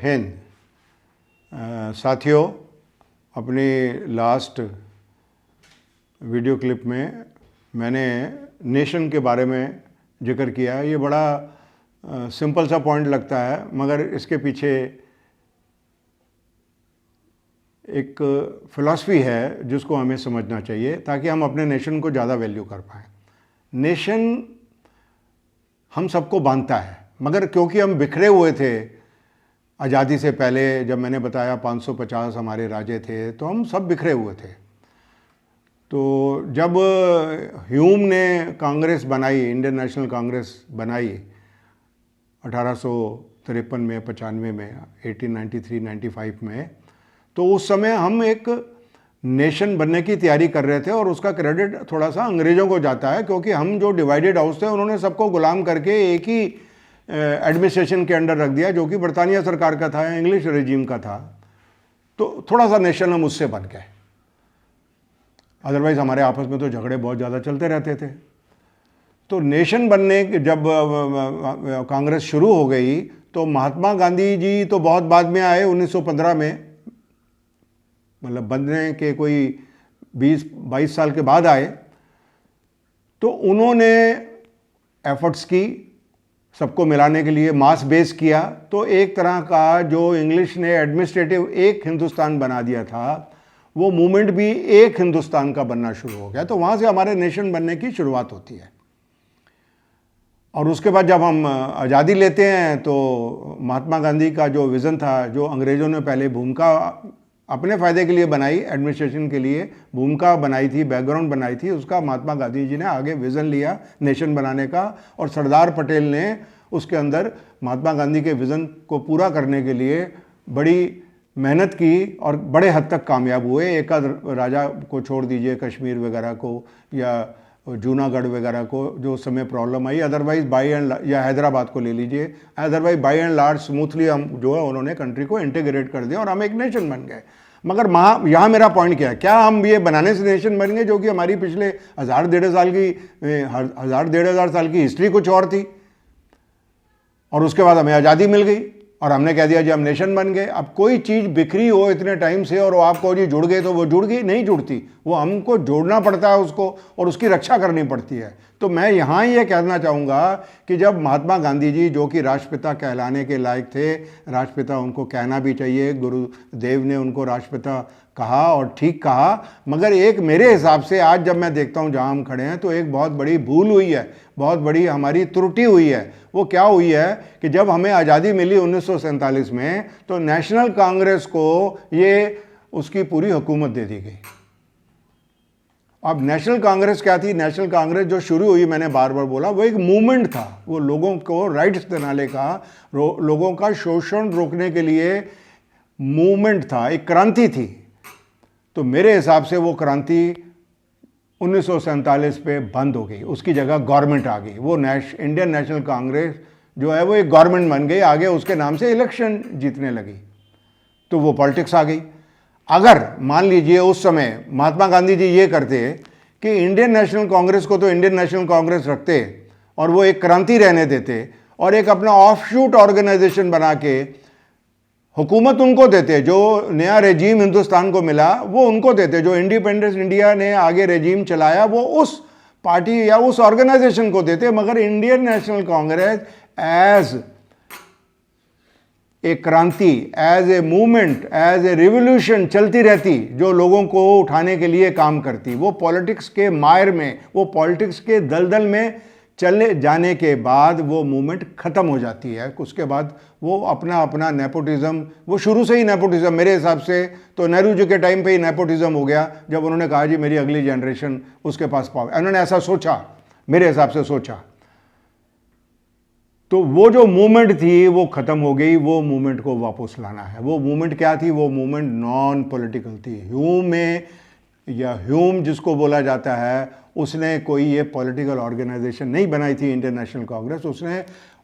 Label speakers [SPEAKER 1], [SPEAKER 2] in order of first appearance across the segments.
[SPEAKER 1] हिंद। साथियों, अपनी last video clip में मैंने नेशन के बारे में जिक्र किया है। ये बड़ा सिंपल सा पॉइंट लगता है, मगर इसके पीछे एक फ़िलॉसफी है जिसको हमें समझना चाहिए ताकि हम अपने नेशन को ज़्यादा वैल्यू कर पाएँ। नेशन हम सबको बांधता है, मगर क्योंकि हम बिखरे हुए थे आज़ादी से पहले, जब मैंने बताया 550 हमारे राज्य थे, तो हम सब बिखरे हुए थे। तो जब ह्यूम ने कांग्रेस बनाई, इंडियन नेशनल कांग्रेस बनाई 1853 में, 95 में, 1893, 95 में, तो उस समय हम एक नेशन बनने की तैयारी कर रहे थे और उसका क्रेडिट थोड़ा सा अंग्रेज़ों को जाता है, क्योंकि हम जो डिवाइडेड हाउस थे उन्होंने सबको गुलाम करके एक ही एडमिनिस्ट्रेशन के अंडर रख दिया, जो कि बरतानिया सरकार का था, इंग्लिश रेजिम का था। तो थोड़ा सा नेशन हम उससे बन गए। अदरवाइज़ हमारे आपस में तो झगड़े बहुत ज़्यादा चलते रहते थे। तो नेशन बनने जब कांग्रेस शुरू हो गई तो महात्मा गांधी जी तो बहुत बाद में आए, 1915 में, मतलब बनने के कोई 20-22 साल के बाद आए। तो उन्होंने एफर्ट्स की सबको मिलाने के लिए, मास बेस किया। तो एक तरह का जो इंग्लिश ने एडमिनिस्ट्रेटिव एक हिंदुस्तान बना दिया था, वो मूवमेंट भी एक हिंदुस्तान का बनना शुरू हो गया। तो वहाँ से हमारे नेशन बनने की शुरुआत होती है। और उसके बाद जब हम आज़ादी लेते हैं तो महात्मा गांधी का जो विज़न था, जो अंग्रेज़ों ने पहले भूमिका अपने फ़ायदे के लिए बनाई, एडमिनिस्ट्रेशन के लिए भूमिका बनाई थी, बैकग्राउंड बनाई थी, उसका महात्मा गांधी जी ने आगे विज़न लिया नेशन बनाने का। और सरदार पटेल ने उसके अंदर महात्मा गांधी के विज़न को पूरा करने के लिए बड़ी मेहनत की और बड़े हद तक कामयाब हुए। एक आध राजा को छोड़ दीजिए, कश्मीर वगैरह को या जूनागढ़ वगैरह को जो उस समय problem I, otherwise by and, या हैदराबाद को ले लीजिए, otherwise by and large smoothly हम जो है उन्होंने कंट्री को इंटीग्रेट कर दिया और हम एक नेशन बन गए। मगर यहाँ मेरा पॉइंट क्या है, क्या हम ये बनाने से नेशन बन गए, जो कि हमारी पिछले 1000-1500 साल की हिस्ट्री कुछ और थी, और उसके बाद हमें आज़ादी मिल गई और हमने कह दिया जी हम नेशन बन गए। अब कोई चीज़ बिखरी हो इतने टाइम से और आप कहो जी जुड़ गए, तो वो जुड़ गई नहीं, जुड़ती, वो हमको जोड़ना पड़ता है उसको और उसकी रक्षा करनी पड़ती है। तो मैं यहाँ ये कहना चाहूँगा कि जब महात्मा गांधी जी, जो कि राष्ट्रपिता कहलाने के लायक थे, राष्ट्रपिता उनको कहना भी चाहिए, गुरुदेव ने उनको राष्ट्रपिता कहा और ठीक कहा, मगर एक मेरे हिसाब से आज जब मैं देखता हूँ जहाँ हम खड़े हैं, तो एक बहुत बड़ी भूल हुई है, बहुत बड़ी हमारी त्रुटि हुई है। वो क्या हुई है कि जब हमें आज़ादी मिली 1947 में, तो नेशनल कांग्रेस को ये उसकी पूरी हुकूमत दे दी गई। अब नेशनल कांग्रेस क्या थी? नेशनल कांग्रेस जो शुरू हुई, मैंने बार बार बोला, वो एक मूवमेंट था। वो लोगों को राइट्स दिलाने का, लोगों का शोषण रोकने के लिए मूवमेंट था, एक क्रांति थी। तो मेरे हिसाब से वो क्रांति 1947 पे बंद हो गई, उसकी जगह गवर्नमेंट आ गई। वो इंडियन नेशनल कांग्रेस जो है वो एक गवर्नमेंट बन गई, आगे उसके नाम से इलेक्शन जीतने लगी, तो वो पॉलिटिक्स आ गई। अगर मान लीजिए उस समय महात्मा गांधी जी ये करते कि इंडियन नेशनल कांग्रेस को तो इंडियन नेशनल कांग्रेस रखते और वो एक क्रांति रहने देते और एक अपना ऑफशूट ऑर्गेनाइजेशन बना के हुकूमत उनको देते, जो नया रेजीम हिंदुस्तान को मिला वो उनको देते, जो इंडिपेंडेंस इंडिया ने आगे रेजीम चलाया वो उस पार्टी या उस ऑर्गेनाइजेशन को देते। मगर Indian National Congress as a क्रांति, as a movement, as a revolution चलती रहती, जो लोगों को उठाने के लिए काम करती। वो पॉलिटिक्स के मायर में, वो पॉलिटिक्स के दलदल में चले जाने के बाद वो मूवमेंट ख़त्म हो जाती है। उसके बाद वो अपना नेपोटिज्म, वो शुरू से ही नेपोटिज्म, मेरे हिसाब से तो नेहरू जी के टाइम पे ही नेपोटिज्म हो गया, जब उन्होंने कहा जी मेरी अगली जनरेशन उसके पास पावर, उन्होंने ऐसा सोचा, मेरे हिसाब से सोचा, तो वो जो मूवमेंट थी वो ख़त्म हो गई। वो मूवमेंट को वापस लाना है। वो मूवमेंट क्या थी? वो मूवमेंट नॉन पॉलिटिकल थी। ह्यूम जिसको बोला जाता है, उसने कोई ये पॉलिटिकल ऑर्गेनाइजेशन नहीं बनाई थी इंडियन नेशनल कांग्रेस। उसने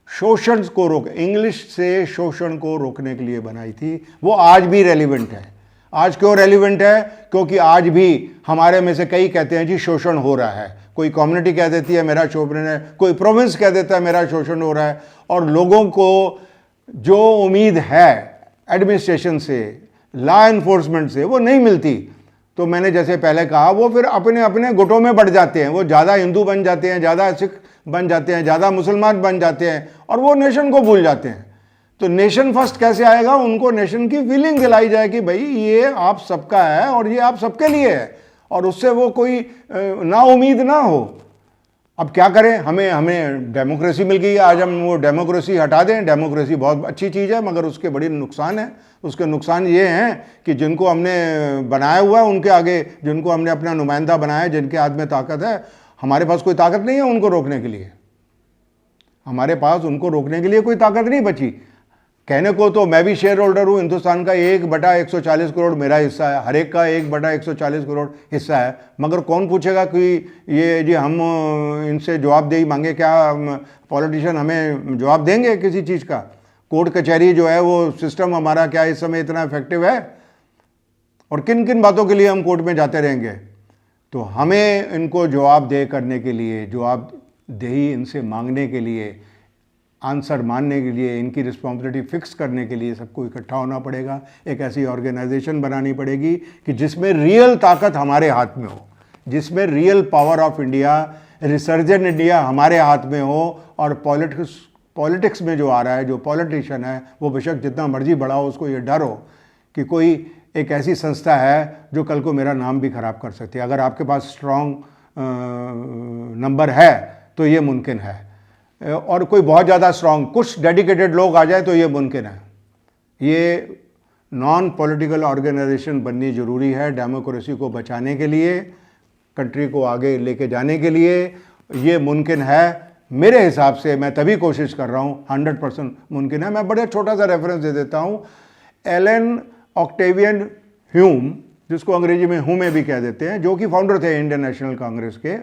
[SPEAKER 1] शोषण को इंग्लिश से शोषण को रोकने के लिए बनाई थी। वो आज भी रेलिवेंट है। आज क्यों रेलिवेंट है? क्योंकि आज भी हमारे में से कई कहते हैं जी शोषण हो रहा है। कोई कम्युनिटी कह देती है मेरा शोषण है, कोई प्रोविंस कह देता है मेरा शोषण हो रहा है। और लोगों को जो उम्मीद है एडमिनिस्ट्रेशन से, लॉ एनफोर्समेंट से वो नहीं मिलती, तो मैंने जैसे पहले कहा वो फिर अपने अपने गुटों में बढ़ जाते हैं। वो ज़्यादा हिंदू बन जाते हैं, ज़्यादा सिख बन जाते हैं, ज़्यादा मुसलमान बन जाते हैं और वो नेशन को भूल जाते हैं। तो नेशन फर्स्ट कैसे आएगा? उनको नेशन की फीलिंग दिलाई जाए कि भाई ये आप सबका है और ये आप सबके लिए है, और उससे वो कोई ना उम्मीद ना हो। अब क्या करें, हमें डेमोक्रेसी मिल गई है, आज हम वो डेमोक्रेसी हटा दें? डेमोक्रेसी बहुत अच्छी चीज़ है, मगर उसके बड़ी नुकसान है। उसके नुकसान ये हैं कि जिनको हमने बनाया हुआ है उनके आगे, जिनको हमने अपना नुमाइंदा बनाया है, जिनके हाथ में ताकत है, हमारे पास कोई ताकत नहीं है उनको रोकने के लिए। हमारे पास उनको रोकने के लिए कोई ताकत नहीं बची। कहने को तो मैं भी शेयर होल्डर हूँ, हिंदुस्तान का 1/140 करोड़ मेरा हिस्सा है, हर एक का 1/140 करोड़ हिस्सा है, मगर कौन पूछेगा कि ये जी हम इनसे जवाबदेही मांगे? क्या पॉलिटिशियन हमें जवाब देंगे किसी चीज़ का? कोर्ट कचहरी जो है वो सिस्टम हमारा क्या इस समय इतना इफेक्टिव है? और किन किन बातों के लिए हम कोर्ट में जाते रहेंगे? तो हमें इनको जवाबदेह करने के लिए, जवाबदेही इनसे मांगने के लिए, आंसर मानने के लिए, इनकी रिस्पॉन्सिबिलिटी फिक्स करने के लिए सबको इकट्ठा होना पड़ेगा। एक ऐसी ऑर्गेनाइजेशन बनानी पड़ेगी कि जिसमें रियल ताकत हमारे हाथ में हो, जिसमें real power of India, resurgent India हमारे हाथ में हो। और पॉलिटिक्स में जो आ रहा है, जो पॉलिटिशियन है, वो बेशक जितना मर्जी बड़ा हो, उसको ये डर हो कि कोई एक ऐसी संस्था है जो कल को मेरा नाम भी खराब कर सकती है। अगर आपके पास स्ट्रॉन्ग नंबर है तो ये मुमकिन है, और कोई बहुत ज़्यादा स्ट्रॉन्ग, कुछ डेडिकेटेड लोग आ जाए तो ये मुमकिन है। ये नॉन पॉलिटिकल ऑर्गेनाइजेशन बननी ज़रूरी है डेमोक्रेसी को बचाने के लिए, कंट्री को आगे लेके जाने के लिए। ये मुमकिन है मेरे हिसाब से, मैं तभी कोशिश कर रहा हूँ, 100% मुमकिन है। मैं बड़े छोटा सा रेफरेंस दे देता हूँ। एलन ऑक्टेवियन ह्यूम, जिसको अंग्रेजी में हुमे भी कह देते हैं, जो कि फाउंडर थे इंडियन नेशनल कांग्रेस के,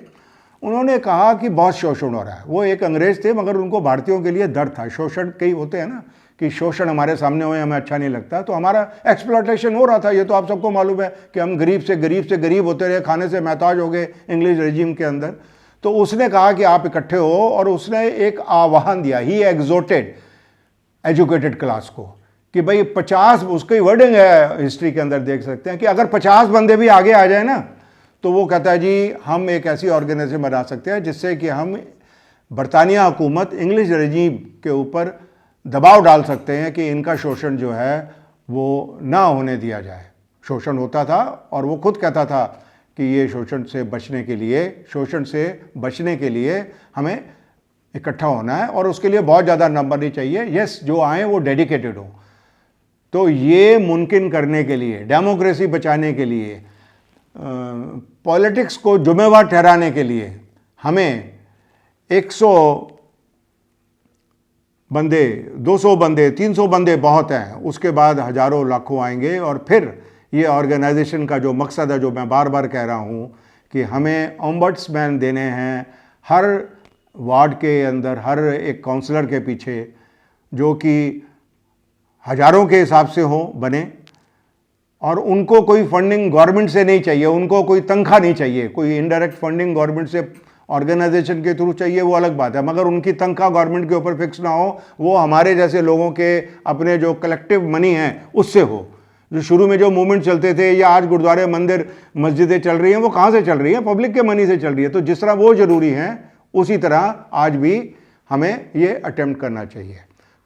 [SPEAKER 1] उन्होंने कहा कि बहुत शोषण हो रहा है। वो एक अंग्रेज थे, मगर उनको भारतीयों के लिए डर था। शोषण कई होते हैं ना, कि शोषण हमारे सामने हो, हमें अच्छा नहीं लगता, तो हमारा एक्सप्लॉयटेशन हो रहा था। ये तो आप सबको मालूम है कि हम गरीब से गरीब होते रहे, खाने से महताज हो गए इंग्लिश रेजिम के अंदर। तो उसने कहा कि आप इकट्ठे हो, और उसने एक आह्वान दिया, ही एग्जोटेड एजुकेटेड क्लास को, कि भाई 50, उसकी वर्डिंग है हिस्ट्री के अंदर देख सकते हैं, कि अगर 50 बंदे भी आगे आ जाए ना, तो वो कहता है जी हम एक ऐसी ऑर्गेनाइजेशन बना सकते हैं जिससे कि हम बरतानिया हुकूमत, इंग्लिश रेजीम के ऊपर दबाव डाल सकते हैं कि इनका शोषण जो है वो ना होने दिया जाए। शोषण होता था, और वो खुद कहता था कि ये शोषण से बचने के लिए हमें इकट्ठा होना है, और उसके लिए बहुत ज़्यादा नंबर नहीं चाहिए। यस, जो आए वो डेडिकेटेड हो। तो ये मुमकिन करने के लिए, डेमोक्रेसी बचाने के लिए, पॉलिटिक्स को जुम्मेवार ठहराने के लिए, हमें 100 बंदे, 200 बंदे, 300 बंदे बहुत हैं, उसके बाद हजारों लाखों आएंगे। और फिर ये ऑर्गेनाइजेशन का जो मकसद है, जो मैं बार बार कह रहा हूँ, कि हमें ओम्बड्समैन देने हैं हर वार्ड के अंदर, हर एक काउंसलर के पीछे, जो कि हजारों के हिसाब से हो बने, और उनको कोई फंडिंग गवर्नमेंट से नहीं चाहिए, उनको कोई तनख्वाह नहीं चाहिए। कोई इनडायरेक्ट फंडिंग गवर्नमेंट से ऑर्गेनाइजेशन के थ्रू चाहिए, वो अलग बात है, मगर उनकी तनख्वाह गवर्नमेंट के ऊपर फिक्स ना हो, वो हमारे जैसे लोगों के अपने जो कलेक्टिव मनी है उससे हो। जो शुरू में जो मूवमेंट चलते थे, या आज गुरुद्वारे, मंदिर, मस्जिदें चल रही हैं, वो कहाँ से चल रही हैं? पब्लिक के मनी से चल रही है। तो जिस तरह वो ज़रूरी हैं, उसी तरह आज भी हमें ये अटेम्प्ट करना चाहिए।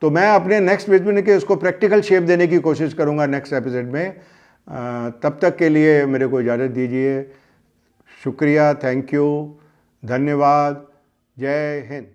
[SPEAKER 1] तो मैं अपने नेक्स्ट एपिसोड के उसको प्रैक्टिकल शेप देने की कोशिश करूँगा नेक्स्ट एपिसोड में। तब तक के लिए मेरे को इजाज़त दीजिए। शुक्रिया, थैंक यू, धन्यवाद, जय हिंद।